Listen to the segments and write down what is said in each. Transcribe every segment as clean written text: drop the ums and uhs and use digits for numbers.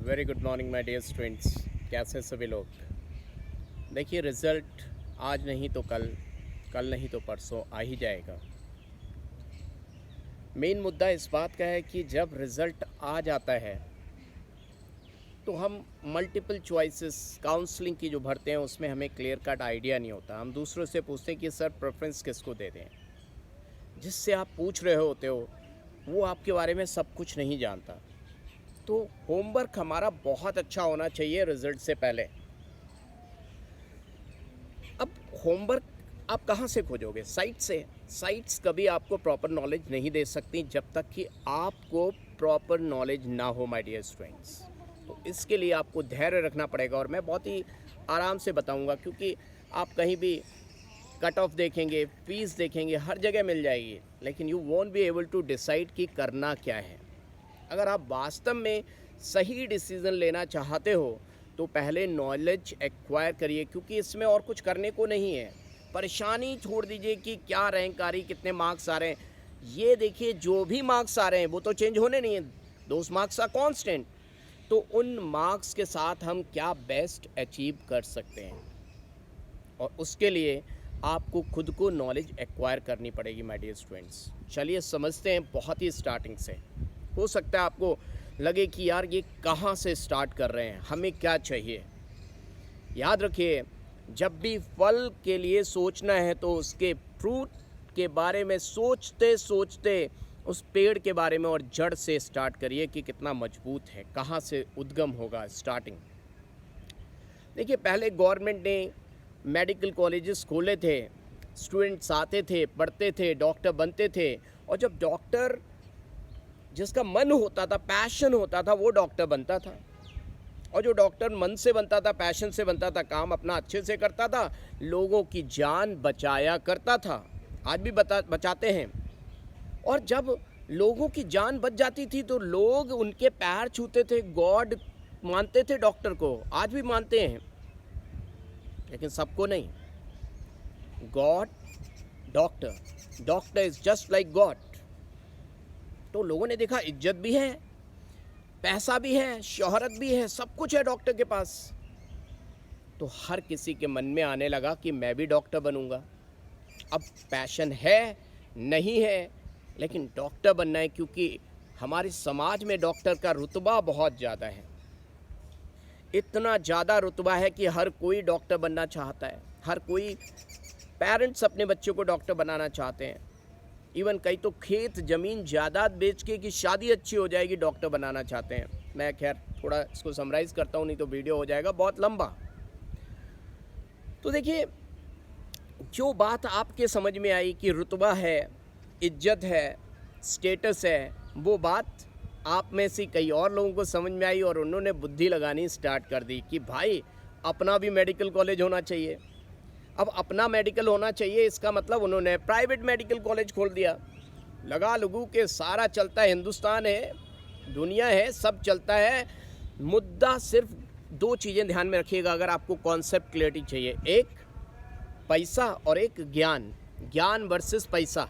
Very good morning my dear students. कैसे सभी लोग। देखिए, रिज़ल्ट आज नहीं तो कल, कल नहीं तो परसों आ ही जाएगा। मेन मुद्दा इस बात का है कि जब रिज़ल्ट आ जाता है तो हम मल्टीपल चॉइसेस काउंसलिंग की जो भरते हैं उसमें हमें क्लियर कट आइडिया नहीं होता। हम दूसरों से पूछते हैं कि सर प्रेफरेंस किसको दे दें। जिससे आप पूछ रहे होते हो वो आपके बारे में सब कुछ नहीं जानता। तो होमवर्क हमारा बहुत अच्छा होना चाहिए रिज़ल्ट से पहले। अब होमवर्क आप कहाँ से खोजोगे? साइट से। साइट्स कभी आपको प्रॉपर नॉलेज नहीं दे सकती जब तक कि आपको प्रॉपर नॉलेज ना हो माय डियर स्टूडेंट्स। तो इसके लिए आपको धैर्य रखना पड़ेगा और मैं बहुत ही आराम से बताऊंगा, क्योंकि आप कहीं भी कट ऑफ देखेंगे, फीस देखेंगे, हर जगह मिल जाएगी, लेकिन you won't be able to decide कि करना क्या है। अगर आप वास्तव में सही डिसीज़न लेना चाहते हो तो पहले नॉलेज एक्वायर करिए, क्योंकि इसमें और कुछ करने को नहीं है। परेशानी छोड़ दीजिए कि क्या रैंक आ रही, कितने मार्क्स आ रहे हैं। ये देखिए, जो भी मार्क्स आ रहे हैं वो तो चेंज होने नहीं है, दोज मार्क्स आर कांस्टेंट। तो उन मार्क्स के साथ हम क्या बेस्ट अचीव कर सकते हैं, और उसके लिए आपको खुद को नॉलेज एक्वायर करनी पड़ेगी माय डियर स्टूडेंट्स। चलिए समझते हैं बहुत ही स्टार्टिंग से। हो सकता है आपको लगे कि यार ये कहाँ से स्टार्ट कर रहे हैं, हमें क्या चाहिए। याद रखिए, जब भी फल के लिए सोचना है तो उसके फ्रूट के बारे में सोचते सोचते उस पेड़ के बारे में और जड़ से स्टार्ट करिए कि कितना मजबूत है, कहाँ से उद्गम होगा स्टार्टिंग। देखिए, पहले गवर्नमेंट ने मेडिकल कॉलेजेस खोले थे, स्टूडेंट्स आते थे, पढ़ते थे, डॉक्टर बनते थे। और जब डॉक्टर जिसका मन होता था, पैशन होता था, वो डॉक्टर बनता था। और जो डॉक्टर मन से बनता था, पैशन से बनता था, काम अपना अच्छे से करता था, लोगों की जान बचाया करता था। आज भी बचाते हैं। और जब लोगों की जान बच जाती थी तो लोग उनके पैर छूते थे, गॉड मानते थे डॉक्टर को, आज भी मानते हैं, लेकिन सबको नहीं। God, doctor is just like God. तो लोगों ने देखा इज्जत भी है, पैसा भी है, शोहरत भी है, सब कुछ है डॉक्टर के पास। तो हर किसी के मन में आने लगा कि मैं भी डॉक्टर बनूंगा। अब पैशन है नहीं है, लेकिन डॉक्टर बनना है, क्योंकि हमारे समाज में डॉक्टर का रुतबा बहुत ज़्यादा है। इतना ज़्यादा रुतबा है कि हर कोई डॉक्टर बनना चाहता है। हर कोई पेरेंट्स अपने बच्चों को डॉक्टर बनाना चाहते हैं। इवन कई तो खेत ज़मीन जायदाद बेच के कि शादी अच्छी हो जाएगी डॉक्टर बनाना चाहते हैं। मैं खैर थोड़ा इसको समराइज़ करता हूँ, नहीं तो वीडियो हो जाएगा बहुत लंबा। तो देखिए, जो बात आपके समझ में आई कि रुतबा है, इज्जत है, स्टेटस है, वो बात आप में से कई और लोगों को समझ में आई और उन्होंने बुद्धि लगानी स्टार्ट कर दी कि भाई अपना भी मेडिकल कॉलेज होना चाहिए। अब अपना मेडिकल होना चाहिए, इसका मतलब उन्होंने प्राइवेट मेडिकल कॉलेज खोल दिया। लगा लगू के सारा चलता है, हिंदुस्तान है, दुनिया है, सब चलता है। मुद्दा सिर्फ दो चीज़ें ध्यान में रखिएगा अगर आपको कॉन्सेप्ट क्लियरिटी चाहिए, एक पैसा और एक ज्ञान। ज्ञान वर्सेस पैसा।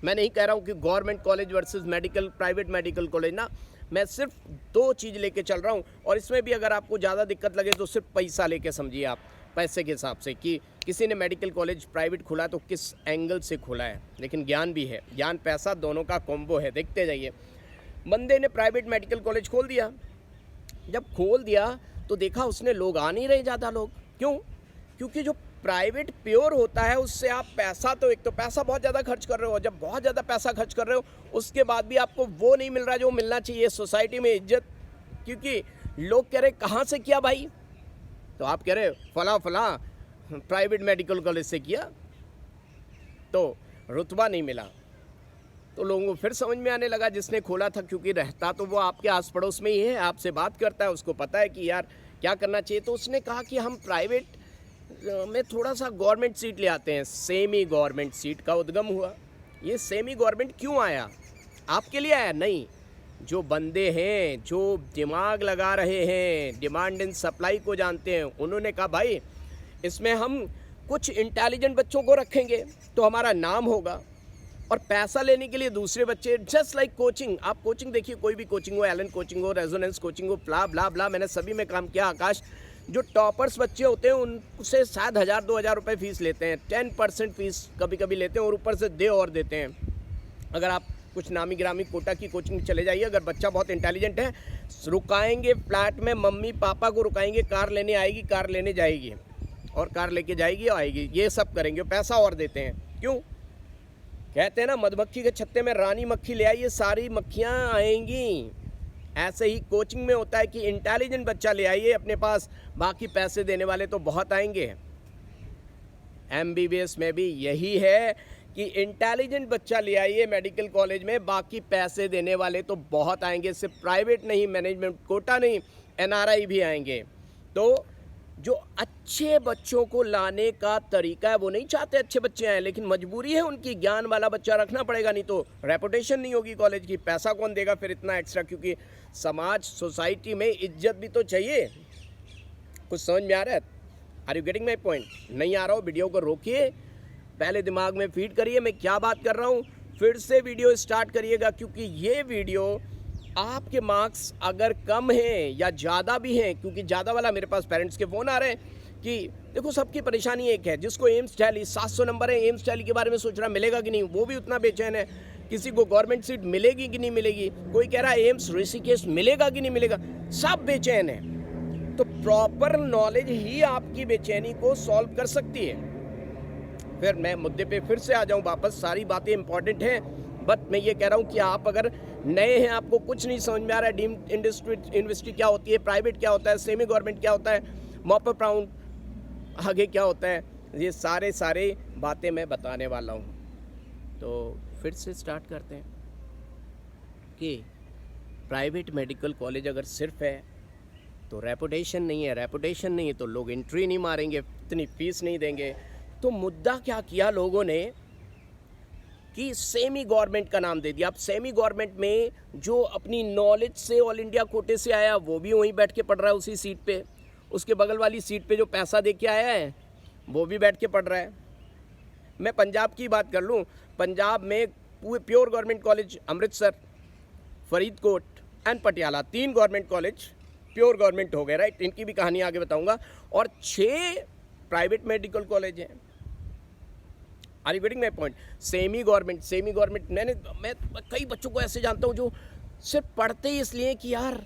मैं नहीं कह रहा हूँ कि government college versus medical, private medical college ना, मैं सिर्फ दो चीज़ लेके चल रहा हूँ। और इसमें भी अगर आपको ज़्यादा दिक्कत लगे तो सिर्फ पैसा लेके समझिए आप, पैसे के हिसाब से कि किसी ने मेडिकल कॉलेज प्राइवेट खोला तो किस एंगल से खोला है। लेकिन ज्ञान भी है, ज्ञान पैसा दोनों का कॉम्बो है। देखते जाइए, बंदे ने प्राइवेट मेडिकल कॉलेज खोल दिया। जब खोल दिया तो देखा उसने लोग आ नहीं रहे ज़्यादा लोग। क्यों? क्योंकि जो प्राइवेट प्योर होता है उससे आप पैसा, तो एक तो पैसा बहुत ज़्यादा खर्च कर रहे हो। जब बहुत ज़्यादा पैसा खर्च कर रहे हो उसके बाद भी आपको वो नहीं मिल रहा जो मिलना चाहिए, सोसाइटी में इज्जत। क्योंकि लोग कह रहे कहाँ से किया भाई, तो आप कह रहे फला फला प्राइवेट मेडिकल कॉलेज से किया, तो रुतबा नहीं मिला। तो लोगों को फिर समझ में आने लगा जिसने खोला था, क्योंकि रहता तो वो आपके आस पड़ोस में ही है, आपसे बात करता है, उसको पता है कि यार क्या करना चाहिए। तो उसने कहा कि हम प्राइवेट में थोड़ा सा गवर्नमेंट सीट ले आते हैं। सेमी गवर्नमेंट सीट का उद्गम हुआ। ये सेमी गवर्नमेंट क्यों आया? आपके लिए आया नहीं। जो बंदे हैं, जो दिमाग लगा रहे हैं, डिमांड एंड सप्लाई को जानते हैं, उन्होंने कहा भाई इसमें हम कुछ इंटेलिजेंट बच्चों को रखेंगे तो हमारा नाम होगा। और पैसा लेने के लिए दूसरे बच्चे, जस्ट लाइक कोचिंग, आप कोचिंग देखिए, कोई भी कोचिंग हो, एलन कोचिंग हो, रेजोनेंस कोचिंग हो, ब्ला ब्ला ब्ला, मैंने सभी में काम किया। आकाश, जो टॉपर्स बच्चे होते हैं उनसे शायद 1000-2000 रुपये फीस लेते हैं, 10% फीस कभी कभी लेते हैं, और ऊपर से दे और देते हैं। अगर आप कुछ नामी गिरामी कोटा की कोचिंग चले जाइए, अगर बच्चा बहुत इंटेलिजेंट है, रुकाएंगे फ्लैट में, मम्मी पापा को रुकाएंगे, कार लेने आएगी, कार लेने जाएगी, और कार लेके जाएगी और आएगी, ये सब करेंगे, पैसा और देते हैं। क्यों? कहते हैं ना, मधुमक्खी के छत्ते में रानी मक्खी ले आइए, सारी मक्खियाँ आएंगी। ऐसे ही कोचिंग में होता है कि इंटेलिजेंट बच्चा ले आइए अपने पास, बाकी पैसे देने वाले तो बहुत आएंगे। MBBS में भी यही है कि इंटेलिजेंट बच्चा ले आइए मेडिकल कॉलेज में, बाकी पैसे देने वाले तो बहुत आएंगे। सिर्फ प्राइवेट नहीं, मैनेजमेंट कोटा नहीं, NRI भी आएंगे। तो जो अच्छे बच्चों को लाने का तरीका है, वो नहीं चाहते अच्छे बच्चे आए, लेकिन मजबूरी है उनकी, ज्ञान वाला बच्चा रखना पड़ेगा, नहीं तो रेपुटेशन नहीं होगी कॉलेज की। पैसा कौन देगा फिर इतना एक्स्ट्रा? क्योंकि समाज, सोसाइटी में इज्जत भी तो चाहिए। कुछ समझ में आ रहा है? Are you getting my point? नहीं आ रहा हो, वीडियो को रोकिए, पहले दिमाग में फीड करिए मैं क्या बात कर रहा हूँ, फिर से वीडियो स्टार्ट करिएगा, क्योंकि ये वीडियो आपके मार्क्स अगर कम हैं या ज़्यादा भी हैं, क्योंकि ज़्यादा वाला मेरे पास पेरेंट्स के फ़ोन आ रहे हैं कि देखो सबकी परेशानी एक है, जिसको एम्स टैली 700 नंबर है, एम्स टैली के बारे में सोच रहा मिलेगा कि नहीं, वो भी उतना बेचैन है। किसी को गवर्नमेंट सीट मिलेगी कि नहीं मिलेगी, कोई कह रहा है एम्स ऋषिकेश मिलेगा कि नहीं मिलेगा, सब बेचैन है। तो प्रॉपर नॉलेज ही आपकी बेचैनी को सॉल्व कर सकती है। फिर मैं मुद्दे पे फिर से आ जाऊं वापस, सारी बातें इंपॉर्टेंट हैं, बट मैं ये कह रहा हूं कि आप अगर नए हैं, आपको कुछ नहीं समझ में आ रहा है, डीम्ड यूनिवर्सिटी क्या होती है, प्राइवेट क्या होता है, सेमी गवर्नमेंट क्या होता है, मॉप अप राउंड आगे क्या होता है, ये सारे बातें मैं बताने वाला हूं। तो फिर से स्टार्ट करते हैं कि प्राइवेट मेडिकल कॉलेज अगर सिर्फ है तो रेपुटेशन नहीं है, रेपुटेशन नहीं है तो लोग एंट्री नहीं मारेंगे, इतनी फीस नहीं देंगे। तो मुद्दा क्या किया लोगों ने कि सेमी गवर्नमेंट का नाम दे दिया। अब सेमी गवर्नमेंट में जो अपनी नॉलेज से ऑल इंडिया कोटे से आया वो भी वहीं बैठ के पढ़ रहा है उसी सीट पे, उसके बगल वाली सीट पे जो पैसा दे के आया है वो भी बैठ के पढ़ रहा है। मैं पंजाब की बात कर लूँ, पंजाब में pure government college Amritsar, Faridkot and Patiala, 3 government college pure government हो गए, राइट। इनकी भी कहानी आगे बताऊंगा, और 6 प्राइवेट मेडिकल कॉलेज हैं। Are you getting my point? Semi government मैं कई बच्चों को ऐसे जानता हूँ जो सिर्फ पढ़ते ही इसलिए कि यार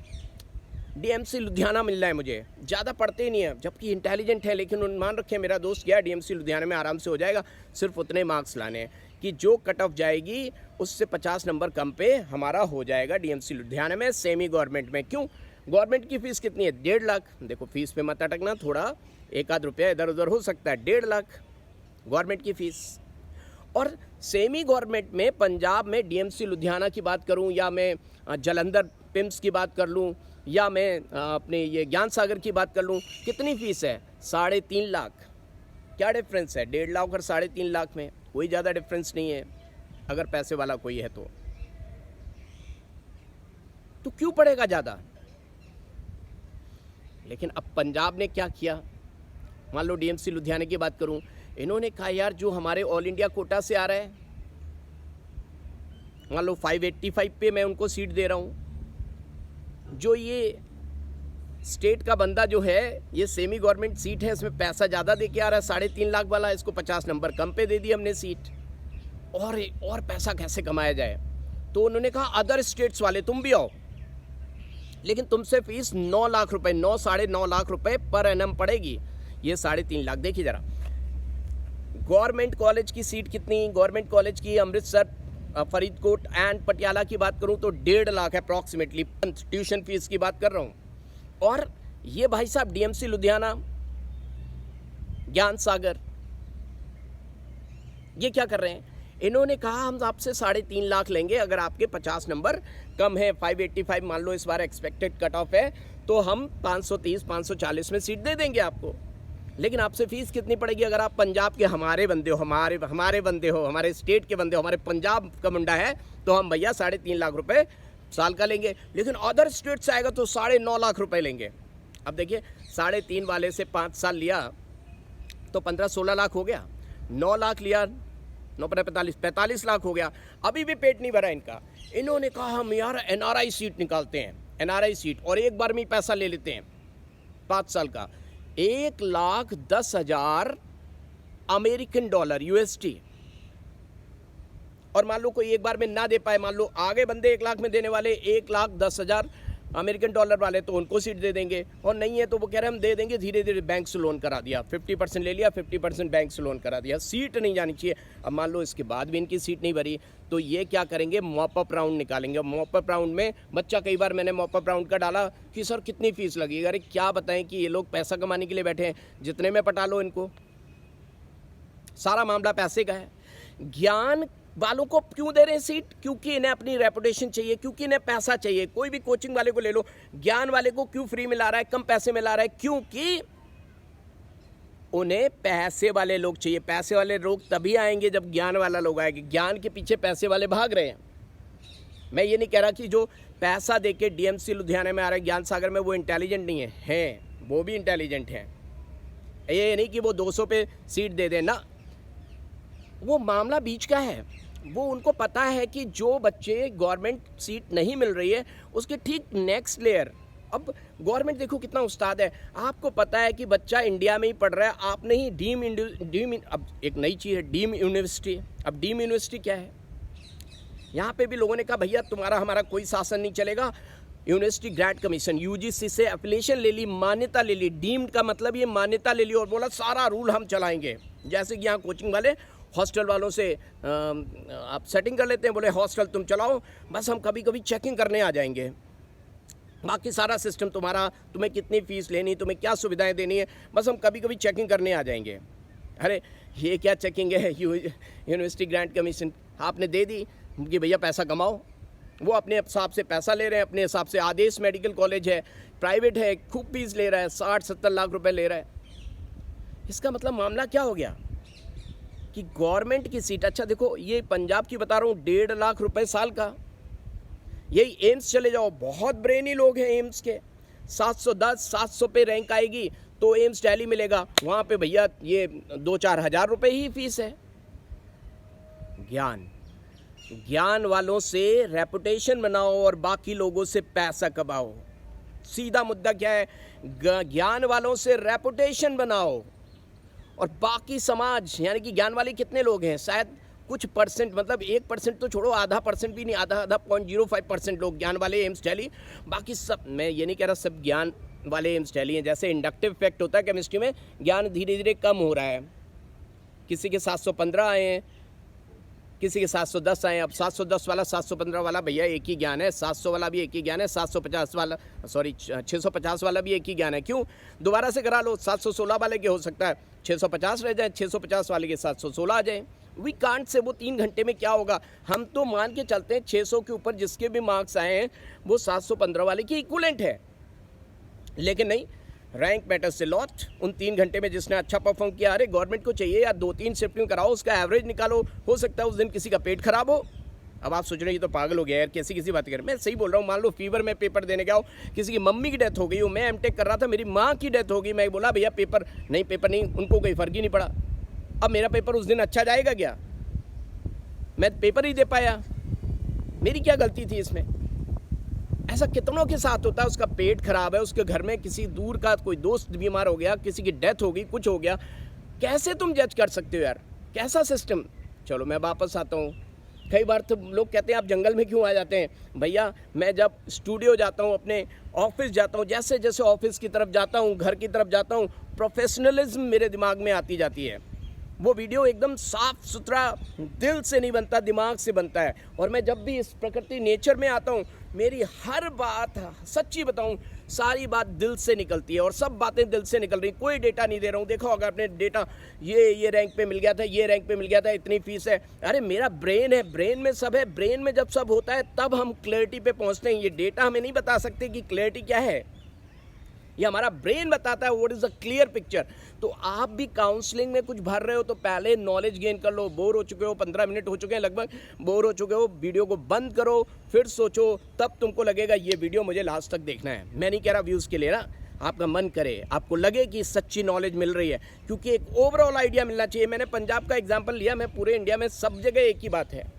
DMC लुधियाना मिल रहा है मुझे, ज़्यादा पढ़ते ही नहीं है, जबकि इंटेलिजेंट है, लेकिन उन मान रखे मेरा दोस्त गया DMC लुधियाना में, आराम से हो जाएगा, सिर्फ उतने मार्क्स लाने हैं कि जो कट ऑफ जाएगी उससे 50 नंबर कम पे हमारा हो जाएगा DMC लुधियाना में, सेमी गवर्नमेंट में। क्यों? गवर्नमेंट की फ़ीस कितनी है? 1.5 लाख। देखो फीस पे मत अटकना, थोड़ा 1-आध रुपया इधर उधर हो सकता है, 1.5 लाख गवर्नमेंट की फ़ीस। और सेमी गवर्नमेंट में पंजाब में DMC लुधियाना की बात करूं, या मैं जलंधर पिम्स की बात कर लूं, या मैं अपने ये ज्ञान सागर की बात कर लूं, कितनी फ़ीस है? 3.5 लाख। क्या डिफरेंस है 1.5 लाख और 3.5 लाख में? कोई ज़्यादा डिफरेंस नहीं है अगर पैसे वाला कोई है तो क्यों पड़ेगा ज़्यादा? लेकिन अब पंजाब ने क्या किया, मान लो DMC लुधियाना की बात करूं, इन्होंने कहा यार जो हमारे ऑल इंडिया कोटा से आ रहा है, मान लो 585 पे मैं उनको सीट दे रहा हूं, जो ये स्टेट का बंदा जो है, ये सेमी गवर्नमेंट सीट है, इसमें पैसा ज़्यादा दे के आ रहा है, 3.5 लाख वाला, इसको 50 नंबर कम पे दे दी हमने सीट, और पैसा कैसे कमाया जाए? तो उन्होंने कहा अदर स्टेट्स वाले तुम भी आओ, लेकिन तुमसे फीस 9 लाख रुपए, 9-9.5 लाख रुपए पर एनम पड़ेगी। ये 3.5 लाख। देखिए जरा, गवर्नमेंट कॉलेज की सीट कितनी? गवर्नमेंट कॉलेज की अमृतसर, फरीदकोट एंड पटियाला की बात करूं तो 1.5 लाख अप्रॉक्सीमेटली, ट्यूशन फीस की बात कर रहा हूं। और ये भाई साहब DMC लुधियाना, ज्ञान सागर, ये क्या कर रहे हैं? इन्होंने कहा हम आपसे 3.5 लाख लेंगे अगर आपके 50 नंबर कम है, 585 मान लो इस बार एक्सपेक्टेड कट ऑफ है, तो हम 530-540 में सीट दे देंगे आपको। लेकिन आपसे फीस कितनी पड़ेगी? अगर आप पंजाब के हमारे बंदे हो, हमारे बंदे हो, हमारे स्टेट के बंदे हो, हमारे पंजाब का मुंडा है, तो हम भैया 3.5 लाख रुपए साल का लेंगे। लेकिन अदर स्टेट से आएगा तो 9.5 लाख रुपए लेंगे। अब देखिए 3.5 वाले से 5 साल लिया तो 15-16 लाख हो गया, 9 लाख लिया 9 पर 45 लाख हो गया, अभी भी पेट नहीं भरा इनका। इन्होंने कहा हम यार NRI सीट निकालते हैं, NRI सीट, और एक बार में ही पैसा ले लेते हैं 5 साल का, 1,10,000 अमेरिकन डॉलर USD। और मान लो कोई एक बार में ना दे पाए, मान लो आगे बंदे 1 लाख में देने वाले 1,10,000 अमेरिकन डॉलर वाले, तो उनको सीट दे देंगे, और नहीं है तो वो कह रहे हैं हम दे देंगे, धीरे धीरे बैंक से लोन करा दिया, 50% ले लिया, 50% बैंक से लोन करा दिया, सीट नहीं जानी चाहिए। अब मान लो इसके बाद भी इनकी सीट नहीं भरी, तो ये क्या करेंगे, मॉप अप राउंड निकालेंगे। मॉप अप राउंड में बच्चा, कई बार मैंने मॉप अप राउंड का डाला कि सर कितनी फीस लगेगी, अरे क्या बताएं कि ये लोग पैसा कमाने के लिए बैठे हैं, जितने में पटा लो इनको, सारा मामला पैसे का है। ज्ञान वालों को क्यों दे रहे हैं सीट, क्योंकि इन्हें अपनी रेपुटेशन चाहिए, क्योंकि इन्हें पैसा चाहिए। कोई भी कोचिंग वाले को ले लो, ज्ञान वाले को क्यों फ्री में ला रहा है, कम पैसे में ला रहा है, क्योंकि उन्हें पैसे वाले लोग चाहिए। पैसे वाले लोग तभी आएंगे जब ज्ञान वाला लोग आएंगे, ज्ञान के पीछे पैसे वाले भाग रहे हैं। मैं ये नहीं कह रहा कि जो पैसा दे के DMC लुधियाना में आ रहा है, ज्ञान सागर में, वो इंटेलिजेंट नहीं है, वो भी इंटेलिजेंट है। ये नहीं कि वो 200 पे सीट दे दें ना, वो मामला बीच का है। वो उनको पता है कि जो बच्चे गवर्नमेंट सीट नहीं मिल रही है, उसके ठीक नेक्स्ट लेयर, अब गवर्नमेंट देखो कितना उस्ताद है, आपको पता है कि बच्चा इंडिया में ही पढ़ रहा है, आपने ही डीम अब एक नई चीज़ है डीम यूनिवर्सिटी। अब डीम यूनिवर्सिटी क्या है, यहाँ पे भी लोगों ने कहा भैया तुम्हारा हमारा कोई शासन नहीं चलेगा, यूनिवर्सिटी ग्रेड कमीशन UGC से एप्लीकेशन ले ली, मान्यता ले ली, डीम्ड का मतलब ये मान्यता ले ली, और बोला सारा रूल हम चलाएंगे। जैसे कि यहाँ कोचिंग वाले हॉस्टल वालों से आप सेटिंग कर लेते हैं, बोले हॉस्टल तुम चलाओ, बस हम कभी कभी चेकिंग करने आ जाएंगे, बाकी सारा सिस्टम तुम्हारा, तुम्हें कितनी फ़ीस लेनी, तुम्हें क्या सुविधाएं देनी है, बस हम कभी कभी चेकिंग करने आ जाएंगे। अरे ये क्या चेकिंग है, यूनिवर्सिटी ग्रांट कमीशन आपने दे दी कि भैया पैसा कमाओ, वो अपने हिसाब से पैसा ले रहे हैं, अपने हिसाब से। आदेश मेडिकल कॉलेज है, प्राइवेट है, खूब फीस ले रहा है, 60-70 लाख रुपए ले रहा है। इसका मतलब मामला क्या हो गया कि गवर्नमेंट की सीट, अच्छा देखो ये पंजाब की बता रहा हूँ, 1.5 लाख रुपए साल का। यही एम्स चले जाओ, बहुत ब्रेनी लोग हैं एम्स के, 710-700 पे रैंक आएगी तो एम्स दिल्ली मिलेगा, वहाँ पे भैया ये 2-4 हज़ार रुपये ही फीस है। ज्ञान वालों से रेपुटेशन बनाओ और बाकी लोगों से पैसा कमाओ। सीधा मुद्दा क्या है, ज्ञान वालों से रेपुटेशन बनाओ और बाकी समाज, यानी कि ज्ञान वाले कितने लोग हैं, शायद कुछ परसेंट, मतलब 1% तो छोड़ो, आधा परसेंट भी नहीं, आधा 0.05% लोग ज्ञान वाले एम्स दिल्ली, बाकी सब, मैं ये नहीं कह रहा सब ज्ञान वाले एम्स दिल्ली हैं। जैसे इंडक्टिव इफेक्ट होता है केमिस्ट्री में, ज्ञान धीरे धीरे कम हो रहा है, किसी के 715 आए हैं, किसी के 710 आए। अब 710 वाला 715 वाला भैया एक ही ज्ञान है, 700 वाला भी एक ही ज्ञान है, 750 वाला 650 वाला भी एक ही ज्ञान है। क्यों, दोबारा से करा लो, 716 वाले के हो सकता है 650 रह जाए, 650 वाले के 716 आ जाए। वी कांट से वो 3 घंटे में क्या होगा। हम तो मान के चलते हैं 600 के ऊपर जिसके भी मार्क्स आए हैं वो 715 वाले की इक्वलेंट है, लेकिन नहीं, रैंक मैटर्स से लॉट। उन 3 घंटे में जिसने अच्छा परफॉर्म किया, अरे गवर्नमेंट को चाहिए यार 2-3 शिफ्टिंग कराओ, उसका एवरेज निकालो, हो सकता है उस दिन किसी का पेट खराब हो। अब आप सोच रहे हैं ये तो पागल हो गया यार, किसी बात कर, मैं सही बोल रहा हूँ। मान लो फीवर में पेपर देने गया हो, किसी की मम्मी की डेथ हो गई हो, मैं एमटेक कर रहा था, मेरी माँ की डेथ हो गई, मैं बोला भैया पेपर नहीं, उनको कोई फ़र्क ही नहीं पड़ा। अब मेरा पेपर उस दिन अच्छा जाएगा क्या, मैं पेपर ही दे पाया, मेरी क्या गलती थी इसमें। ऐसा कितनों के साथ होता है, उसका पेट खराब है, उसके घर में किसी दूर का कोई दोस्त बीमार हो गया, किसी की डेथ हो गई, कुछ हो गया, कैसे तुम जज कर सकते हो यार, कैसा सिस्टम। चलो मैं वापस आता हूँ। कई बार तो लोग कहते हैं आप जंगल में क्यों आ जाते हैं। भैया मैं जब स्टूडियो जाता हूँ, अपने ऑफिस जाता हूँ, जैसे जैसे ऑफिस की तरफ जाता हूँ, घर की तरफ जाता हूँ, प्रोफेशनलिज्म मेरे दिमाग में आती जाती है। वो वीडियो एकदम साफ सुथरा, दिल से नहीं बनता, दिमाग से बनता है। और मैं जब भी इस प्रकृति नेचर में आता हूँ, मेरी हर बात, सच्ची बताऊँ, सारी बात दिल से निकलती है और सब बातें दिल से निकल रही। कोई डेटा नहीं दे रहा हूँ, देखो अगर आपने डेटा ये रैंक पे मिल गया था, ये रैंक पे मिल गया था, इतनी फीस है, अरे मेरा ब्रेन है, ब्रेन में सब है, ब्रेन में जब सब होता है तब हम क्लैरिटी पे पहुँचते हैं। ये डेटा हमें नहीं बता सकते कि क्लैरिटी क्या है, ये हमारा ब्रेन बताता है what is a clear picture. तो आप भी काउंसलिंग में कुछ भर रहे हो तो पहले नॉलेज गेन कर लो। बोर हो चुके हो, 15 मिनट हो चुके हैं लगभग, बोर हो चुके हो, वीडियो को बंद करो, फिर सोचो, तब तुमको लगेगा ये वीडियो मुझे लास्ट तक देखना है। मैं नहीं कह रहा व्यूज़ के लिए ना, आपका मन करे, आपको लगे कि सच्ची नॉलेज मिल रही है, क्योंकि एक ओवरऑल आइडिया मिलना चाहिए। मैंने पंजाब का एग्जांपल लिया, मैं पूरे इंडिया में सब जगह एक ही बात है,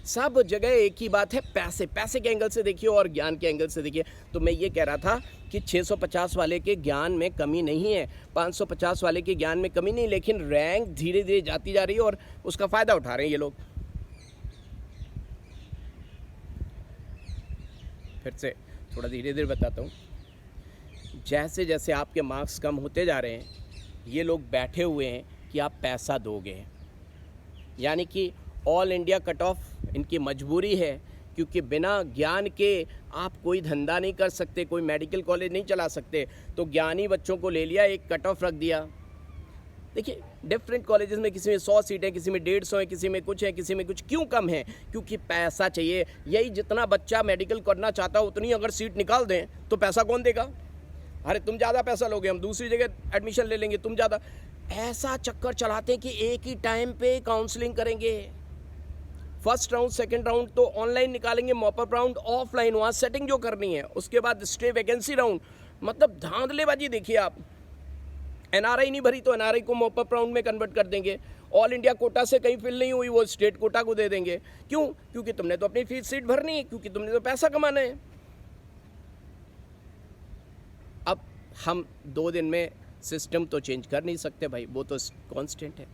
सब जगह एक ही बात है, पैसे के एंगल से देखिए और ज्ञान के एंगल से देखिए। तो मैं ये कह रहा था कि 650 वाले के ज्ञान में कमी नहीं है, 550 वाले के ज्ञान में कमी नहीं, लेकिन रैंक धीरे धीरे जाती जा रही है और उसका फ़ायदा उठा रहे हैं ये लोग। फिर से थोड़ा धीरे धीरे बताता हूँ। जैसे जैसे आपके मार्क्स कम होते जा रहे हैं, ये लोग बैठे हुए हैं कि आप पैसा दोगे, यानी कि ऑल इंडिया कट ऑफ इनकी मजबूरी है, क्योंकि बिना ज्ञान के आप कोई धंधा नहीं कर सकते, कोई मेडिकल कॉलेज नहीं चला सकते। तो ज्ञानी बच्चों को ले लिया, एक कट ऑफ रख दिया। देखिए डिफरेंट कॉलेजेस में किसी में 100 सीट है, किसी में 150 है, किसी में कुछ है, किसी में कुछ। क्यों कम है? क्योंकि पैसा चाहिए। यही जितना बच्चा मेडिकल करना चाहता है उतनी अगर सीट निकाल दें तो पैसा कौन देगा? अरे तुम ज़्यादा पैसा लोगे, हम दूसरी जगह एडमिशन ले लेंगे, तुम ज़्यादा। ऐसा चक्कर चलाते हैं कि एक ही टाइम पे काउंसलिंग करेंगे। फर्स्ट राउंड सेकंड राउंड तो ऑनलाइन निकालेंगे, मॉपअप राउंड ऑफलाइन, वहाँ सेटिंग जो करनी है, उसके बाद स्टे वैकेंसी राउंड। मतलब धांधलेबाजी देखिए आप। एनआरआई नहीं भरी तो एनआरआई को मॉपअप राउंड में कन्वर्ट कर देंगे। ऑल इंडिया कोटा से कहीं फिल नहीं हुई, वो स्टेट कोटा को दे देंगे। क्यों? क्योंकि तुमने तो अपनी फीस सीट भरनी है, क्योंकि तुमने तो पैसा कमाना है। अब हम 2 दिन में सिस्टम तो चेंज कर नहीं सकते भाई, वो तो कांस्टेंट है।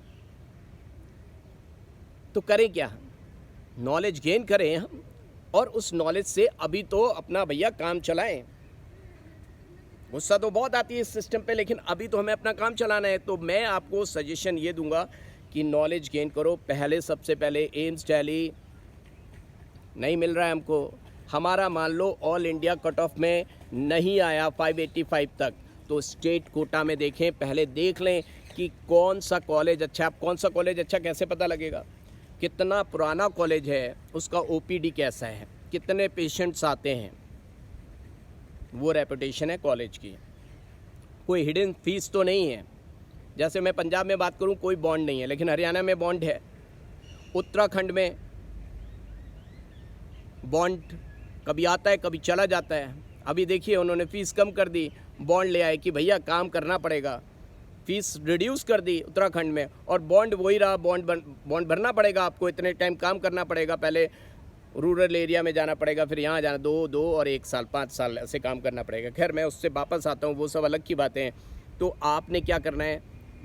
तो करें क्या? नॉलेज गेन करें हम, और उस नॉलेज से अभी तो अपना भैया काम चलाएं। गुस्सा तो बहुत आती है इस सिस्टम पे, लेकिन अभी तो हमें अपना काम चलाना है। तो मैं आपको सजेशन ये दूंगा कि नॉलेज गेन करो। पहले सबसे पहले एम्स दिल्ली नहीं मिल रहा है हमको, हमारा मान लो ऑल इंडिया कट ऑफ में नहीं आया 585 तक, तो स्टेट कोटा में देखें, पहले देख लें कि कौन सा कॉलेज अच्छा। अब कौन सा कॉलेज अच्छा कैसे पता लगेगा? कितना पुराना कॉलेज है, उसका ओपीडी कैसा है, कितने पेशेंट्स आते हैं, वो रेपुटेशन है कॉलेज की। कोई हिडन फीस तो नहीं है। जैसे मैं पंजाब में बात करूं, कोई बॉन्ड नहीं है, लेकिन हरियाणा में बॉन्ड है, उत्तराखंड में बॉन्ड कभी आता है कभी चला जाता है। अभी देखिए उन्होंने फ़ीस कम कर दी, बॉन्ड ले आए कि भैया काम करना पड़ेगा, फ़ीस रिड्यूस कर दी उत्तराखंड में, और बॉन्ड वही रहा, बॉन्ड भरना पड़ेगा आपको, इतने टाइम काम करना पड़ेगा, पहले रूरल एरिया में जाना पड़ेगा, फिर यहाँ जाना, 2 और 1 साल 5 साल ऐसे काम करना पड़ेगा। खैर मैं उससे वापस आता हूँ, वो सब अलग की बातें हैं। तो आपने क्या करना है,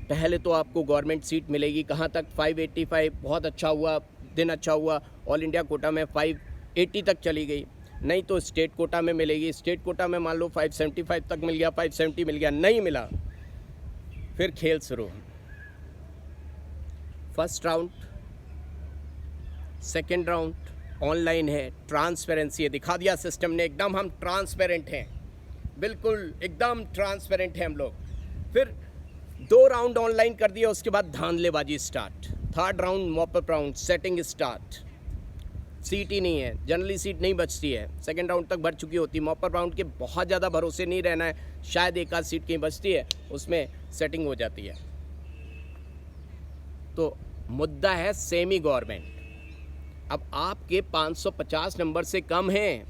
पहले तो आपको गवर्नमेंट सीट मिलेगी। कहाँ तक? 585, बहुत अच्छा हुआ, दिन अच्छा हुआ, ऑल इंडिया कोटा में 580 तक चली गई। नहीं तो स्टेट कोटा में मिलेगी। स्टेट कोटा में मान लो 575 तक मिल गया, 570 मिल गया, नहीं मिला, फिर खेल शुरू। First round second round online है, ट्रांसपेरेंसी है, दिखा दिया सिस्टम ने, एकदम हम ट्रांसपेरेंट हैं, बिल्कुल एकदम ट्रांसपेरेंट हैं हम लोग। फिर 2 राउंड ऑनलाइन कर दिया, उसके बाद धांधलेबाजी start. Third round mop up round, setting start. सीट ही नहीं है, जनरली सीट नहीं बचती है, सेकेंड राउंड तक भर चुकी होती है। मॉपअप राउंड के बहुत ज़्यादा भरोसे नहीं रहना है, शायद एक आध सीट कहीं बचती है, उसमें सेटिंग हो जाती है। तो मुद्दा है सेमी गवर्नमेंट। अब आपके 550 नंबर से कम हैं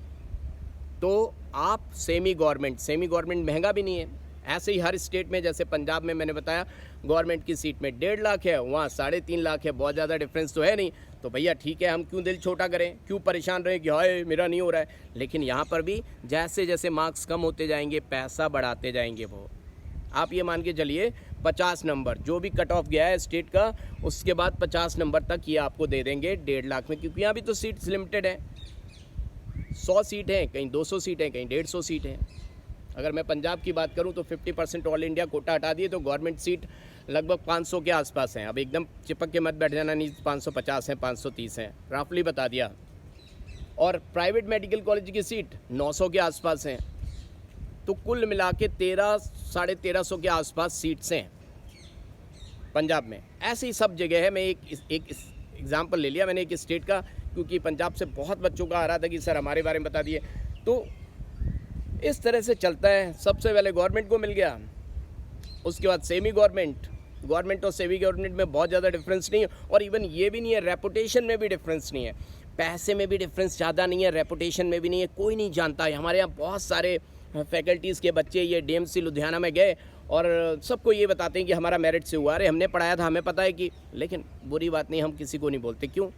तो आप सेमी गवर्नमेंट महंगा भी नहीं है। ऐसे ही हर स्टेट में, जैसे पंजाब में मैंने बताया गवर्नमेंट की सीट में 1.5 लाख है, वहाँ 3.5 लाख है, बहुत ज़्यादा डिफरेंस तो है नहीं। तो भैया ठीक है, हम क्यों दिल छोटा करें, क्यों परेशान रहें कि हाय मेरा नहीं हो रहा है। लेकिन यहाँ पर भी जैसे जैसे मार्क्स कम होते जाएंगे, पैसा बढ़ाते जाएंगे। वो आप ये मान के चलिए 50 नंबर जो भी कट ऑफ गया है स्टेट का, उसके बाद 50 नंबर तक ये आपको दे देंगे 1.5 लाख में, क्योंकि यहाँ भी तो सीट्स लिमिटेड है। 100 सीट हैं, कहीं 200 सीट हैं, कहीं 150 सीट हैं। अगर मैं पंजाब की बात करूं तो 50% ऑल इंडिया कोटा हटा दिए तो गवर्नमेंट सीट लगभग 500 के आसपास हैं। अब एकदम चिपक के मत बैठ जाना, नहीं 550 हैं, 530 हैं, रफली बता दिया। और प्राइवेट मेडिकल कॉलेज की सीट 900 के आसपास हैं। तो कुल मिला के 1300 साढ़े 1300 के आसपास सीट्स हैं पंजाब में। ऐसे ही सब जगह है। मैं एक एग्जाम्पल ले लिया मैंने एक स्टेट का, क्योंकि पंजाब से बहुत बच्चों का आ रहा था कि सर हमारे बारे में बता दिए। तो इस तरह से चलता है। सबसे पहले गवर्नमेंट को मिल गया, उसके बाद सेमी गवर्नमेंट और सेमी गवर्नमेंट में बहुत ज़्यादा डिफरेंस नहीं है। और इवन ये भी नहीं है, रेपुटेशन में भी डिफरेंस नहीं है, पैसे में भी डिफरेंस ज़्यादा नहीं है, रेपुटेशन में भी नहीं है। कोई नहीं जानता है। हमारे यहाँ बहुत सारे फैकल्टीज़ के बच्चे ये डीएमसी लुधियाना में गए और सबको ये बताते हैं कि हमारा मेरिट से हुआ, अरे हमने पढ़ाया था, हमें पता है कि, लेकिन बुरी बात नहीं, हम किसी को नहीं बोलते। क्यों?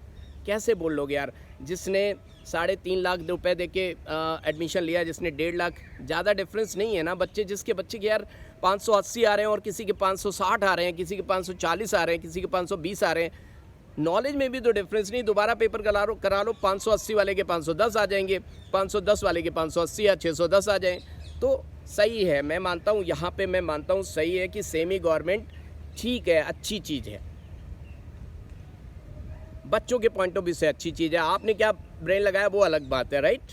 कैसे बोल लोगे यार? जिसने 3.5 लाख रुपए दे के एडमिशन लिया, जिसने 1.5 लाख, ज़्यादा डिफरेंस नहीं है ना। बच्चे के यार 580 आ रहे हैं और किसी के 560 आ रहे हैं, किसी के 540 आ रहे हैं, किसी के 520 आ रहे हैं। नॉलेज में भी तो डिफरेंस नहीं, दोबारा पेपर करा लो 580 वाले के 510 आ जाएंगे, 510 वाले के 580 या 610 आ जाएँ। तो सही है, मैं मानता हूँ, यहाँ पे मैं मानता हूँ सही है कि सेमी गवर्नमेंट ठीक है, अच्छी चीज़ है, बच्चों के पॉइंट ऑफ व्यू से अच्छी चीज़ है। आपने क्या ब्रेन लगाया वो अलग बात है, राइट?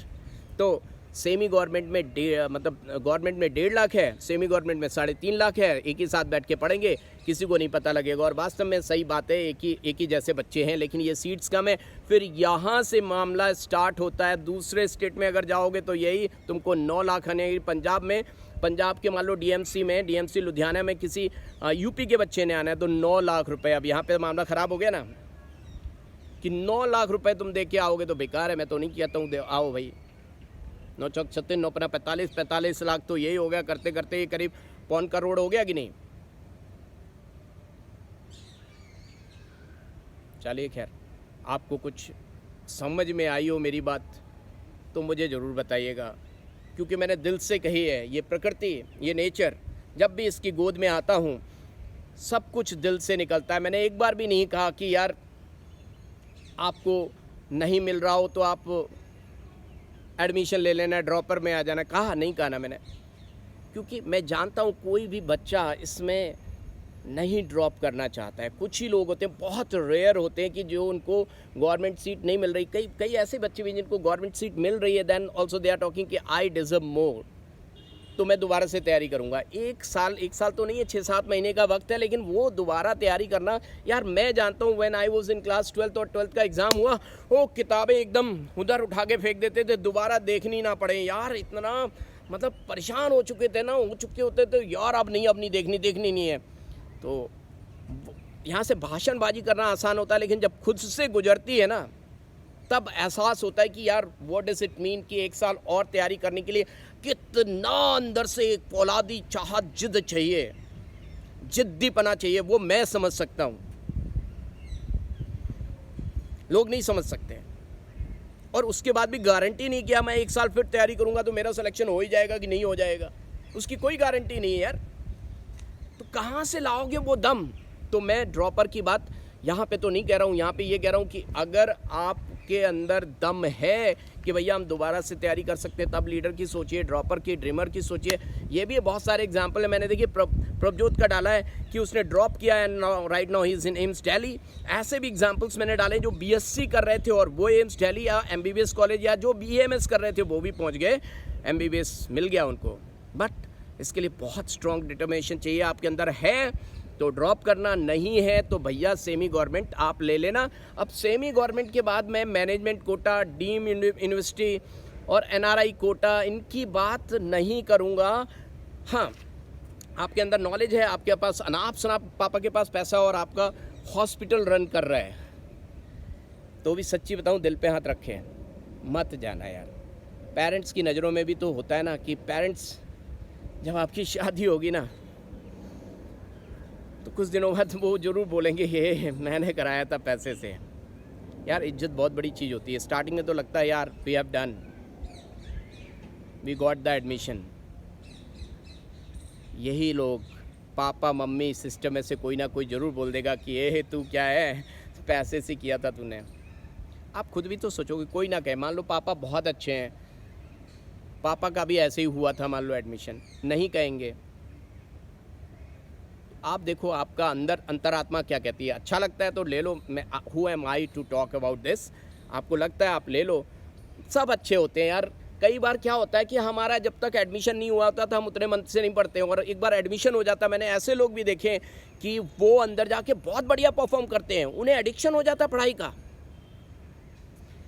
तो सेमी गवर्नमेंट में गवर्नमेंट में 1.5 लाख है, सेमी गवर्नमेंट में 3.5 लाख है, एक ही साथ बैठ के पढ़ेंगे, किसी को नहीं पता लगेगा। और वास्तव में सही बात है, एक ही जैसे बच्चे हैं, लेकिन ये सीट्स कम है। फिर यहाँ से मामला स्टार्ट होता है। दूसरे स्टेट में अगर जाओगे तो यही तुमको 9 लाख आने। पंजाब के मान लो डीएमसी लुधियाना में किसी यूपी के बच्चे ने आना है तो 9 लाख रुपये। अब यहाँ पे मामला ख़राब हो गया ना कि 9 लाख रुपए तुम दे के आओगे तो बेकार है। मैं तो नहीं कहता हूँ आओ भाई, 9 चौक 36, 9 पना 45 लाख तो यही हो गया, करते करते ये करीब 1 करोड़ हो गया कि नहीं। चलिए खैर, आपको कुछ समझ में आई हो मेरी बात तो मुझे ज़रूर बताइएगा, क्योंकि मैंने दिल से कही है। ये प्रकृति, ये नेचर, जब भी इसकी गोद में आता हूँ सब कुछ दिल से निकलता है। मैंने एक बार भी नहीं कहा कि यार आपको नहीं मिल रहा हो तो आप एडमिशन ले लेना, ड्रॉपर में आ जाना, नहीं कहा ना मैंने, क्योंकि मैं जानता हूँ कोई भी बच्चा इसमें नहीं ड्रॉप करना चाहता है। कुछ ही लोग होते हैं, बहुत रेयर होते हैं कि जो उनको गवर्नमेंट सीट नहीं मिल रही। कई ऐसे बच्चे भी जिनको गवर्नमेंट सीट मिल रही है, then also they are talking कि आई डिजर्व मोर, तो मैं दोबारा से तैयारी करूंगा। एक साल तो नहीं है, 6-7 महीने का वक्त है, लेकिन वो दोबारा तैयारी करना यार, मैं जानता हूँ when I was in class 12 और 12th का एग्ज़ाम हुआ, वो किताबें एकदम उधर उठा के फेंक देते थे, दोबारा देखनी ना पड़े यार। इतना मतलब परेशान हो चुके होते थे यार, अब नहीं देखनी नहीं है। तो यहाँ से भाषणबाजी करना आसान होता है, लेकिन जब खुद से गुजरती है ना तब एहसास होता है कि यार व्हाट डज इट मीन कि 1 साल और तैयारी करने के लिए कितना अंदर से एक फौलादी चाहत, जिद चाहिए, जिद्दीपना चाहिए, वो मैं समझ सकता हूँ, लोग नहीं समझ सकते। और उसके बाद भी गारंटी नहीं किया मैं 1 साल फिर तैयारी करूंगा तो मेरा सिलेक्शन हो ही जाएगा कि नहीं हो जाएगा, उसकी कोई गारंटी नहीं है यार। तो कहाँ से लाओगे वो दम? तो मैं ड्रॉपर की बात यहाँ पे तो नहीं कह रहा हूँ, यहाँ पे ये कह रहा हूँ कि अगर आपके अंदर दम है कि भैया हम दोबारा से तैयारी कर सकते हैं, तब लीडर की सोचिए, ड्रॉपर की, ड्रीमर की सोचिए। ये भी बहुत सारे एग्जाम्पल है। मैंने देखिए प्रभजोत का डाला है कि उसने ड्रॉप किया है, right now he is in AIIMS Delhi. ऐसे भी एग्जाम्पल्स मैंने डाले जो बीएससी कर रहे थे और वो एम्स दिल्ली या एमबीबीएस कॉलेज, या जो बीएमएस कर रहे थे वो भी पहुँच गए, एमबीबीएस मिल गया उनको। बट इसके लिए बहुत स्ट्रॉन्ग डिटर्मिनेशन चाहिए, आपके अंदर है तो ड्रॉप करना, नहीं है तो भैया सेमी गवर्नमेंट आप ले लेना। अब सेमी गवर्नमेंट के बाद मैं मैनेजमेंट कोटा, डीम यूनिवर्सिटी और एनआरआई कोटा, इनकी बात नहीं करूँगा। हाँ, आपके अंदर नॉलेज है, आपके पास अनाप शनाप पापा के पास पैसा और आपका हॉस्पिटल रन कर रहा है, तो भी सच्ची बताऊँ दिल पे हाथ रखें, मत जाना यार। पेरेंट्स की नज़रों में भी तो होता है ना कि पेरेंट्स जब आपकी शादी होगी ना तो कुछ दिनों बाद वो ज़रूर बोलेंगे ये मैंने कराया था पैसे से। यार इज्जत बहुत बड़ी चीज़ होती है। स्टार्टिंग में तो लगता है यार we have done, we got the admission. यही लोग पापा मम्मी सिस्टम में से कोई ना कोई ज़रूर बोल देगा कि ये तू क्या है, पैसे से किया था तूने। आप खुद भी तो सोचोगे, कोई ना कहे, मान लो पापा बहुत अच्छे हैं, पापा का भी ऐसे ही हुआ था मान लो एडमिशन, नहीं कहेंगे। आप देखो आपका अंदर अंतरात्मा क्या कहती है। अच्छा लगता है तो ले लो, मैं who am I to talk about this. आपको लगता है आप ले लो, सब अच्छे होते हैं यार। कई बार क्या होता है कि हमारा जब तक एडमिशन नहीं हुआ होता था हम उतने मन से नहीं पढ़ते हैं, और एक बार एडमिशन हो जाता, मैंने ऐसे लोग भी देखे कि वो अंदर जाके बहुत बढ़िया परफॉर्म करते हैं, उन्हें एडिक्शन हो जाता है पढ़ाई का।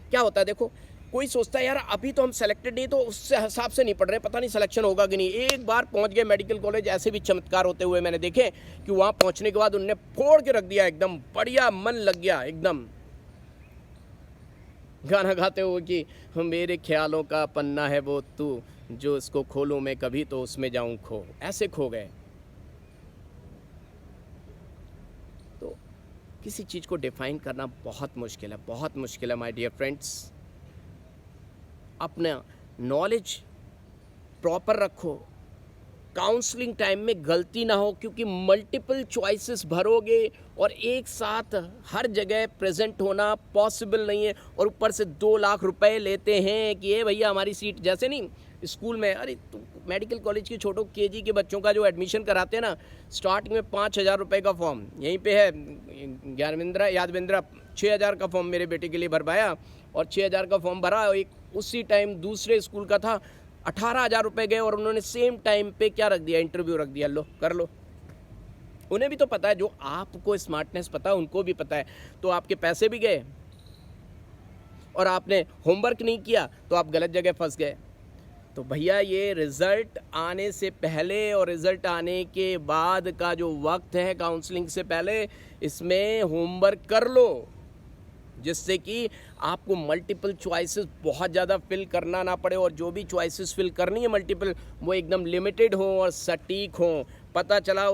क्या होता है देखो, कोई सोचता है यार अभी तो हम सेलेक्टेड नहीं तो उससे हिसाब से नहीं पढ़ रहे, पता नहीं सिलेक्शन होगा कि नहीं। एक बार पहुंच गए मेडिकल कॉलेज, ऐसे भी चमत्कार होते हुए मैंने देखे कि वहाँ पहुंचने के बाद उनने फोड़ के रख दिया, एकदम बढ़िया मन लग गया एकदम। गाना गाते हो कि मेरे ख्यालों का पन्ना है वो तू, जो इसको खोलूं मैं कभी तो उसमें जाऊं खो, ऐसे खो गए। तो किसी चीज़ को डिफाइन करना बहुत मुश्किल है, बहुत मुश्किल है माय डियर फ्रेंड्स। अपना नॉलेज प्रॉपर रखो, काउंसलिंग टाइम में गलती ना हो, क्योंकि मल्टीपल चॉइसेस भरोगे और एक साथ हर जगह प्रेजेंट होना पॉसिबल नहीं है। और ऊपर से 2 लाख रुपए लेते हैं कि ये भैया हमारी सीट, जैसे नहीं स्कूल में, अरे तुम मेडिकल कॉलेज के छोटो केजी के बच्चों का जो एडमिशन कराते हैं ना, स्टार्टिंग में 5,000 रुपये का फॉर्म, यहीं पे है ज्ञानविंद्रा यादविंद्रा, 6,000 का फॉर्म मेरे बेटे के लिए भरवाया और 6,000 का फॉर्म भरा। एक उसी टाइम दूसरे स्कूल का था, 18,000 रुपये गए और उन्होंने सेम टाइम पे क्या रख दिया, इंटरव्यू रख दिया, लो कर लो। उन्हें भी तो पता है, जो आपको स्मार्टनेस पता है उनको भी पता है, तो आपके पैसे भी गए और आपने होमवर्क नहीं किया तो आप गलत जगह फंस गए। तो भैया ये रिज़ल्ट आने से पहले और रिज़ल्ट आने के बाद का जो वक्त है काउंसलिंग से पहले, इसमें होमवर्क कर लो, जिससे कि आपको मल्टीपल चॉइसेस बहुत ज़्यादा फिल करना ना पड़े, और जो भी चॉइसेस फिल करनी है मल्टीपल, वो एकदम लिमिटेड हो और सटीक हो। पता चला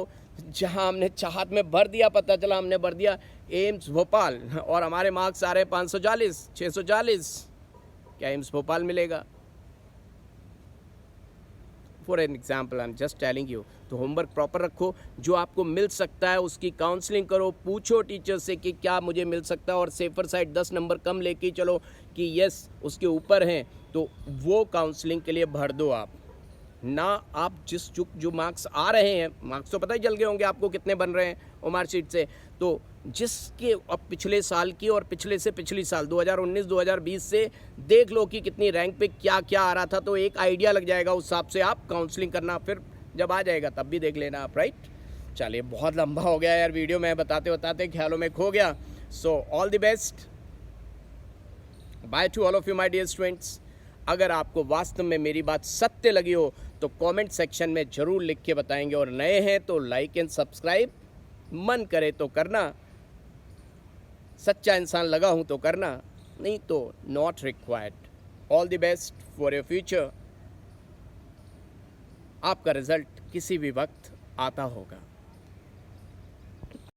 जहां हमने चाहत में भर दिया, पता चला हमने भर दिया एम्स भोपाल और हमारे मार्क्स आ रहे 540 640, क्या एम्स भोपाल मिलेगा? For an example I am just telling you. तो होमवर्क प्रॉपर रखो, जो आपको मिल सकता है उसकी काउंसलिंग करो, पूछो टीचर से कि क्या मुझे मिल सकता है, और सेफर साइड 10 नंबर कम लेके चलो कि यस उसके ऊपर हैं, तो वो काउंसलिंग के लिए भर दो आप ना। आप जो मार्क्स आ रहे हैं, मार्क्स तो पता ही चल गए होंगे आपको कितने बन रहे हैं वो मार्कशीट से, तो जिसके अब पिछले साल की और पिछले से पिछली साल 2019-2020 से देख लो कि कितनी रैंक पे क्या क्या आ रहा था, तो एक आइडिया लग जाएगा, उस हिसाब से आप काउंसलिंग करना, फिर जब आ जाएगा तब भी देख लेना आप, राइट। चलिए बहुत लंबा हो गया यार वीडियो, मैं बताते बताते ख्यालों में खो गया। So all the best, bye to all of you my dear students. अगर आपको वास्तव में मेरी बात सत्य लगी हो तो कमेंट सेक्शन में ज़रूर लिख के बताएंगे, और नए हैं तो लाइक एंड सब्सक्राइब, मन करे तो करना, सच्चा इंसान लगा हूं तो करना, नहीं तो not required. All the best for your future. आपका रिजल्ट किसी भी वक्त आता होगा।